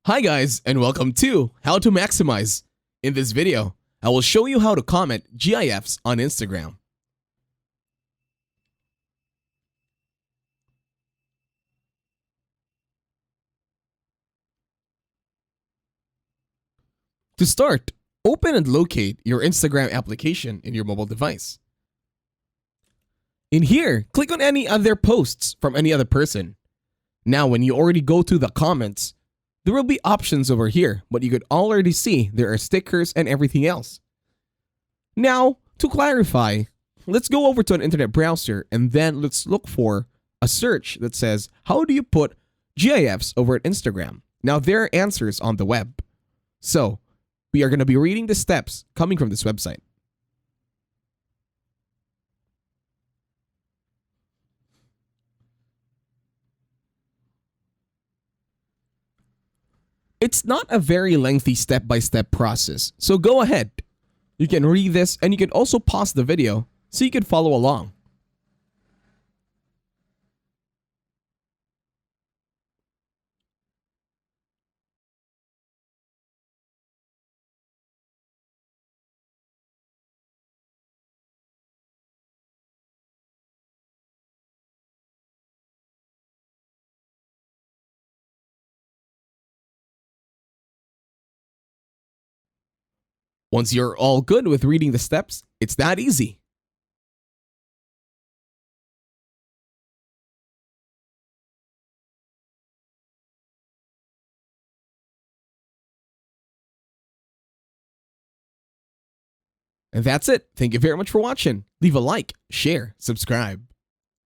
Hi guys, and welcome to How to Maximize. In this video, I will show you how to comment GIFs on Instagram. To start, open and locate your Instagram application in your mobile device. In here, click on any other posts from any other person. Now, when you already go to the comments, there will be options over here, but you could already see there are stickers and everything else. Now, to clarify, let's go over to an internet browser and then let's look for a search that says, how do you put GIFs over at Instagram? Now, there are answers on the web. So, we are going to be reading the steps coming from this website. It's not a very lengthy step-by-step process, so go ahead. You can read this and you can also pause the video so you can follow along. Once you're all good with reading the steps, it's that easy. And that's it. Thank you very much for watching. Leave a like, share, subscribe.